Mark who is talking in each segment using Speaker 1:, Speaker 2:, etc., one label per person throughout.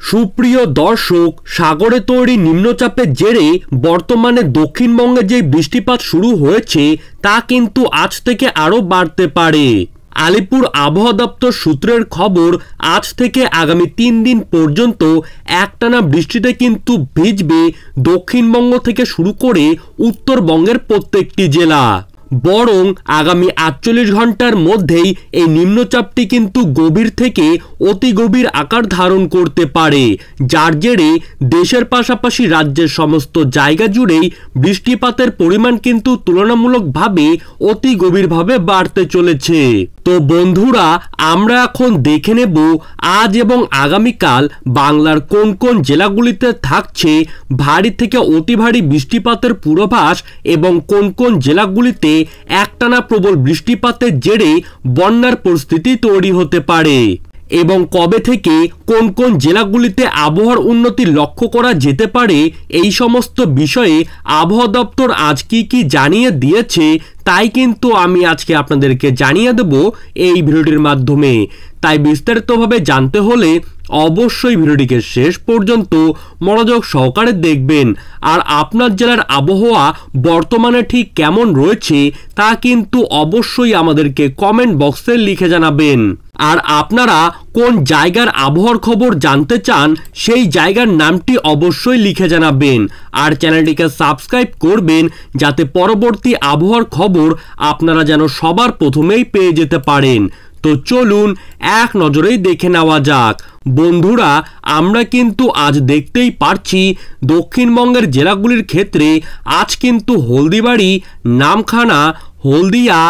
Speaker 1: সুপ্রিয় দর্শক, সাগরে তৈরি নিম্নচাপের জেরে বর্তমানে দক্ষিণবঙ্গে যে বৃষ্টিপাত শুরু হয়েছে তা কিন্তু আজ থেকে আরও বাড়তে পারে। আলিপুর আবহাওয়া দপ্তর সূত্রের খবর, আজ থেকে আগামী ৩ দিন পর্যন্ত একটানা বৃষ্টিতে কিন্তু ভিজবে দক্ষিণবঙ্গ থেকে শুরু করে উত্তরবঙ্গের প্রত্যেকটি জেলা। বরং আগামী ৪৮ ঘন্টার মধ্যেই এই নিম্নচাপটি কিন্তু গভীর থেকে অতি গভীর আকার ধারণ করতে পারে, যার জেরে দেশের পাশাপাশি রাজ্যের সমস্ত জায়গা জুড়েই বৃষ্টিপাতের পরিমাণ কিন্তু তুলনামূলকভাবে অতি গভীরভাবে বাড়তে চলেছে। তো বন্ধুরা, আমরা এখন দেখে নেব আজ এবং আগামীকাল বাংলার কোন কোন জেলাগুলিতে থাকছে ভারী থেকে অতি ভারী বৃষ্টিপাতের পূর্বাভাস এবং কোন কোন জেলাগুলিতে একটানা প্রবল বৃষ্টিপাতের জেরে বন্যার পরিস্থিতি তৈরি হতে পারে এবং কবে থেকে কোন কোন জেলাগুলিতে আবহাওয়ার উন্নতি লক্ষ্য করা যেতে পারে, এই সমস্ত বিষয়ে আবহাওয়া দপ্তর আজ কি জানিয়ে দিয়েছে তাই কিন্তু আমি আজকে আপনাদেরকে জানিয়ে দেব এই ভিডিওটির মাধ্যমে। তাই বিস্তারিতভাবে জানতে হলে অবশ্যই ভিডিওটিকে শেষ পর্যন্ত মনোযোগ সহকারে দেখবেন। আর আপনার জেলার আবহাওয়া বর্তমানে ঠিক কেমন রয়েছে তা কিন্তু অবশ্যই আমাদেরকে কমেন্ট বক্সে লিখে জানাবেন। আর আপনারা কোন জায়গার আবহাওয়ার খবর জানতে চান সেই জায়গার নামটি অবশ্যই লিখে জানাবেন। আর চ্যানেলটিকে সাবস্ক্রাইব করবেন যাতে পরবর্তী আবহাওয়ার খবর আপনারা যেন সবার প্রথমেই পেয়ে যেতে পারেন। তো চলুন এক নজরেই দেখে নেওয়া যাক। বন্ধুরা, আমরা কিন্তু আজ দেখতেই পারছি দক্ষিণবঙ্গের জেলাগুলির ক্ষেত্রে আজ কিন্তু হলদিবাড়ি, নামখানা, হলদিয়া,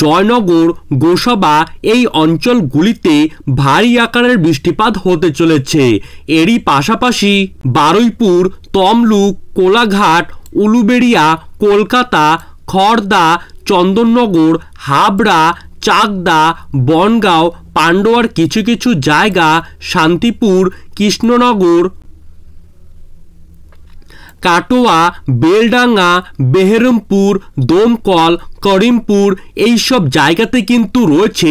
Speaker 1: জয়নগর, গোসাবা এই অঞ্চলগুলিতে ভারী আকারের বৃষ্টিপাত হতে চলেছে। এরই পাশাপাশি বারুইপুর, তমলুক, কোলাঘাট, উলুবেড়িয়া, কলকাতা, খড়দা, চন্দননগর, হাবড়া, চাকদা, বনগাঁও, পান্ডুয়ার কিছু কিছু জায়গা, শান্তিপুর, কৃষ্ণনগর, কাটোয়া, বেলডাঙ্গা, বেহেরমপুর, দমকল, করিমপুর এই সব জায়গাতে কিন্তু রয়েছে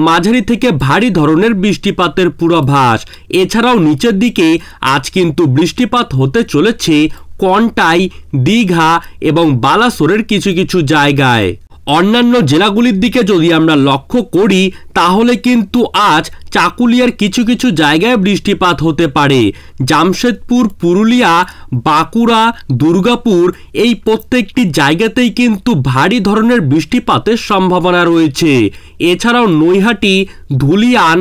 Speaker 1: মাঝারি থেকে ভারী ধরনের বৃষ্টিপাতের পূর্বাভাস। এছাড়াও নিচের দিকে আজ কিন্তু বৃষ্টিপাত হতে চলেছে কন্টাই, দীঘা এবং বালাসোরের কিছু কিছু জায়গায়। অন্যান্য জেলাগুলির দিকে যদি আমরা লক্ষ্য করি তাহলে কিন্তু আজ চাকুলিয়ার কিছু কিছু জায়গায় বৃষ্টিপাত হতে পারে। জামশেদপুর, পুরুলিয়া, বাঁকুড়া, দুর্গাপুর এই প্রত্যেকটি জায়গাতেই কিন্তু ভারী ধরনের বৃষ্টিপাতের সম্ভাবনা রয়েছে। এছাড়াও নৈহাটি, ধুলিয়ান,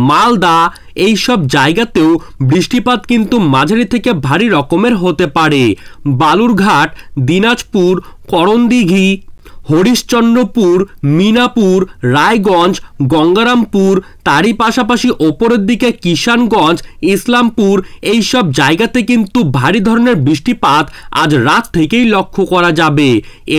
Speaker 1: মালদা এই সব জায়গাতেও বৃষ্টিপাত কিন্তু মাঝারি থেকে ভারী রকমের হতে পারে। বালুরঘাট, দিনাজপুর, করণদিঘি, হরিশ্চন্দ্রপুর, মিনাপুর, রায়গঞ্জ, গঙ্গারামপুর, তারই পাশাপাশি ওপরের দিকে কিষানগঞ্জ, ইসলামপুর এই সব জায়গাতে কিন্তু ভারী ধরনের বৃষ্টিপাত আজ রাত থেকেই লক্ষ্য করা যাবে।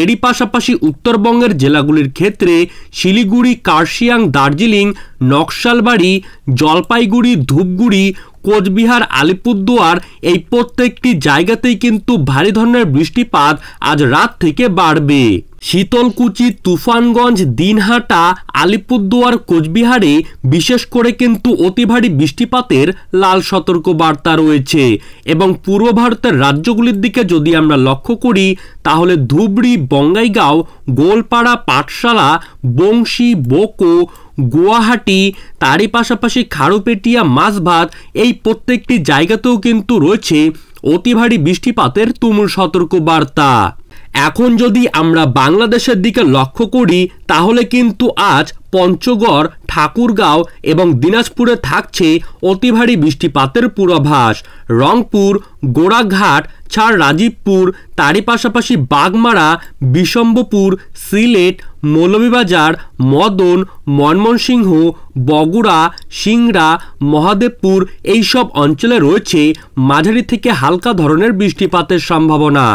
Speaker 1: এরই পাশাপাশি উত্তরবঙ্গের জেলাগুলির ক্ষেত্রে শিলিগুড়ি, কার্শিয়াং, দার্জিলিং, নকশালবাড়ি, জলপাইগুড়ি, ধূপগুড়ি, কোচবিহার, আলিপুরদুয়ার এই প্রত্যেকটি জায়গাতেই কিন্তু ভারী ধরনের বৃষ্টিপাত আজ রাত থেকে বাড়বে। শীতলকুচি, তুফানগঞ্জ, দিনহাটা, আলিপুরদুয়ার, কোচবিহারে বিশেষ করে কিন্তু অতি ভারী বৃষ্টিপাতের লাল সতর্ক বার্তা রয়েছে। এবং পূর্ব ভারতের রাজ্যগুলির দিকে যদি আমরা লক্ষ্য করি তাহলে ধুবড়ি, বঙ্গাইগাঁও, গোলপাড়া, পাঠশালা, বংশী, বোকো, গুয়াহাটি, তারই পাশাপাশি খারুপেটিয়া, মাছভাত এই প্রত্যেকটি জায়গাতেও কিন্তু রয়েছে অতি ভারী বৃষ্টিপাতের তুমুল সতর্ক বার্তা। এখন যদি আমরা বাংলাদেশের দিকে লক্ষ্য করি তাহলে কিন্তু আজ পঞ্চগড়, ঠাকুরগাঁও এবং দিনাজপুরে থাকছে অতি ভারী বৃষ্টিপাতের পূর্বাভাস। রংপুর, গোড়াঘাট, ছাড় রাজীবপুর, তারই পাশাপাশি বাগমারা, বিশম্বপুর, সিলেট, মৌলভীবাজার, মদন, ময়মনসিংহ, বগুড়া, সিংড়া, মহাদেবপুর এই সব অঞ্চলে রয়েছে মাঝারি থেকে হালকা ধরনের বৃষ্টিপাতের সম্ভাবনা।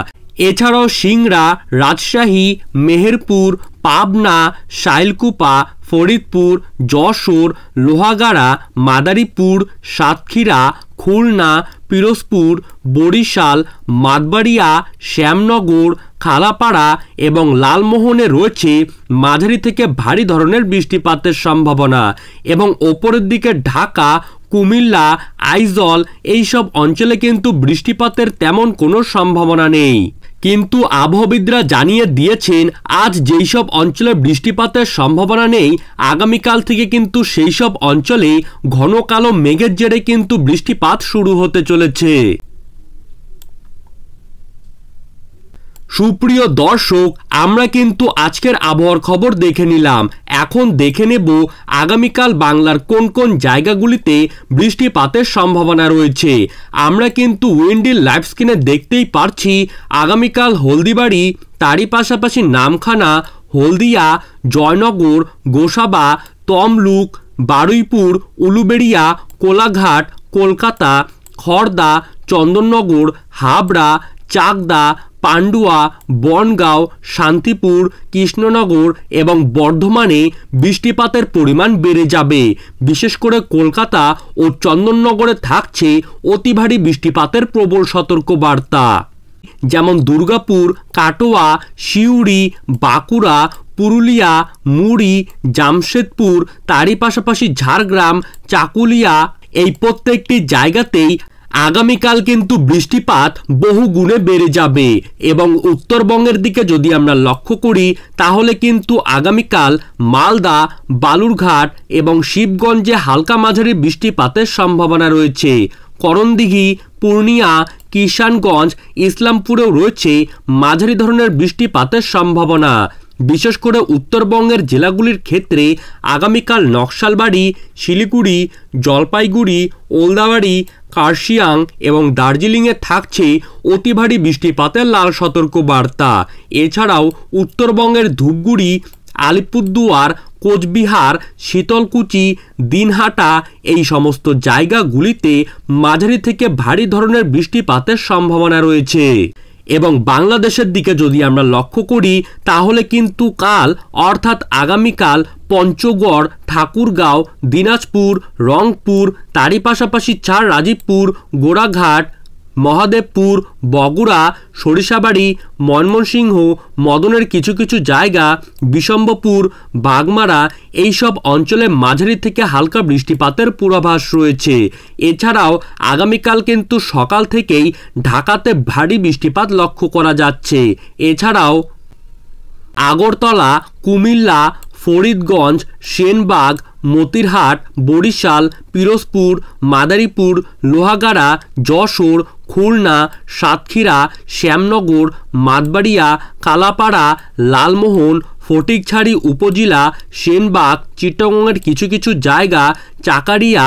Speaker 1: এছাড়াও সিংড়া, রাজশাহী, মেহেরপুর, পাবনা, শাইলকুপা, ফরিদপুর, যশোর, লোহাগাড়া, মাদারীপুর, সাতক্ষীরা, খুলনা, পিরোজপুর, বরিশাল, মাতবাড়িয়া, শ্যামনগর, খালাপাড়া এবং লালমোহনে রয়েছে মাঝারি থেকে ভারী ধরনের বৃষ্টিপাতের সম্ভাবনা। এবং ওপরের দিকে ঢাকা, কুমিল্লা, আইজল এইসব অঞ্চলে কিন্তু বৃষ্টিপাতের তেমন কোনো সম্ভাবনা নেই। কিন্তু আবহাওয়াবিদরা জানিয়ে দিয়েছেন আজ যেই সব অঞ্চলে বৃষ্টিপাতের সম্ভাবনা নেই, আগামীকাল থেকে কিন্তু সেই সব অঞ্চলে ঘন কালো মেঘের জেরে কিন্তু বৃষ্টিপাত শুরু হতে চলেছে। সুপ্রিয় দর্শক, আমরা কিন্তু আজকের আবহাওয়ার খবর দেখে নিলাম। এখন দেখে নেব আগামীকাল বাংলার কোন কোন জায়গাগুলিতে বৃষ্টিপাতের সম্ভাবনা রয়েছে। আমরা কিন্তু উইন্ডির লাইভ স্ক্রিনে দেখতেই পারছি আগামীকাল হলদিবাড়ি, তারই পাশাপাশি নামখানা, হলদিয়া, জয়নগর, গোসাবা, তমলুক, বারুইপুর, উলুবেড়িয়া, কোলাঘাট, কলকাতা, খড়দা, চন্দননগর, হাবড়া, চাকদা, পান্ডুয়া, বনগাঁও, শান্তিপুর, কৃষ্ণনগর এবং বর্ধমানে বৃষ্টিপাতের পরিমাণ বেড়ে যাবে। বিশেষ করে কলকাতা ও চন্দননগরে থাকছে অতি ভারী বৃষ্টিপাতের প্রবল সতর্কবার্তা। যেমন দুর্গাপুর, কাটোয়া, সিউড়ি, বাঁকুড়া, পুরুলিয়া, মুড়ি, জামশেদপুর, তারই পাশাপাশি ঝাড়গ্রাম, চাকুলিয়া এই প্রত্যেকটি জায়গাতেই আগামীকাল কিন্তু বৃষ্টিপাত বহু গুণে বেড়ে যাবে। এবং উত্তরবঙ্গের দিকে যদি আমরা লক্ষ্য করি তাহলে কিন্তু আগামীকাল মালদা, বালুরঘাট এবং শিবগঞ্জে হালকা মাঝারি বৃষ্টিপাতের সম্ভাবনা রয়েছে। করণদিঘি, পূর্ণিয়া, কিষানগঞ্জ, ইসলামপুরেও রয়েছে মাঝারি ধরনের বৃষ্টিপাতের সম্ভাবনা। বিশেষ করে উত্তরবঙ্গের জেলাগুলির ক্ষেত্রে আগামীকাল নকশালবাড়ি, শিলিগুড়ি, জলপাইগুড়ি, ওলদাবাড়ি, কার্শিয়াং এবং দার্জিলিংয়ে থাকছে অতি ভারী বৃষ্টিপাতের লাল সতর্কবার্তা। এছাড়াও উত্তরবঙ্গের ধূপগুড়ি, আলিপুরদুয়ার, কোচবিহার, শীতলকুচি, দিনহাটা এই সমস্ত জায়গাগুলিতে মাঝারি থেকে ভারী ধরনের বৃষ্টিপাতের সম্ভাবনা রয়েছে। এবং বাংলাদেশের দিকে যদি আমরা লক্ষ্য করি তাহলে কিন্তু কাল অর্থাৎ আগামীকাল পঞ্চগড়, ঠাকুরগাঁও, দিনাজপুর, রংপুর, তারই পাশাপাশি রাজীবপুর, গোড়াঘাট, মহাদেবপুর, বগুড়া, সরিষাবাড়ি, ময়মনসিংহ, মদনের কিছু কিছু জায়গা, বিশম্বপুর, বাগমারা এইসব অঞ্চলে মাঝারি থেকে হালকা বৃষ্টিপাতের পূর্বাভাস রয়েছে। এছাড়াও আগামীকাল কিন্তু সকাল থেকেই ঢাকাতে ভারী বৃষ্টিপাত লক্ষ্য করা যাচ্ছে। এছাড়াও আগরতলা, কুমিল্লা, ফরিদগঞ্জ, সেনবাগ, মতিরহাট, বরিশাল, পিরোজপুর, মাদারীপুর, লোহাগাড়া, যশোর, খুলনা, সাতক্ষীরা, শ্যামনগর, মাতবাড়িয়া, কালাপাড়া, লালমোহন, ফটিকছড়ি উপজেলা, সেনবাগ, চিটাগংয়ের কিছু কিছু জায়গা, চাকারিয়া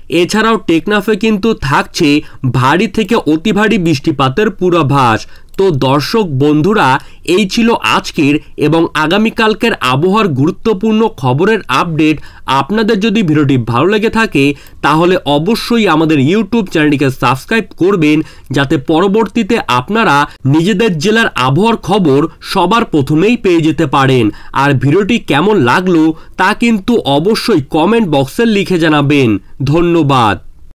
Speaker 1: এছাড়াও টেকনাফে কিন্তু থাকছে ভারী থেকে অতি ভারী বৃষ্টিপাতের পূর্বাভাস। তো দর্শক বন্ধুরা, এই ছিল আজকের এবং আগামীকালকের আবহাওয়ার গুরুত্বপূর্ণ খবরের আপডেট। আপনাদের যদি ভিডিওটি ভালো লেগে থাকে তাহলে অবশ্যই আমাদের ইউটিউব চ্যানেলটিকে সাবস্ক্রাইব করবেন, যাতে পরবর্তীতে আপনারা নিজেদের জেলার আবহাওয়ার খবর সবার প্রথমেই পেয়ে যেতে পারেন। আর ভিডিওটি কেমন লাগলো তা কিন্তু অবশ্যই কমেন্ট বক্সে লিখে জানাবেন। ধন্যবাদ।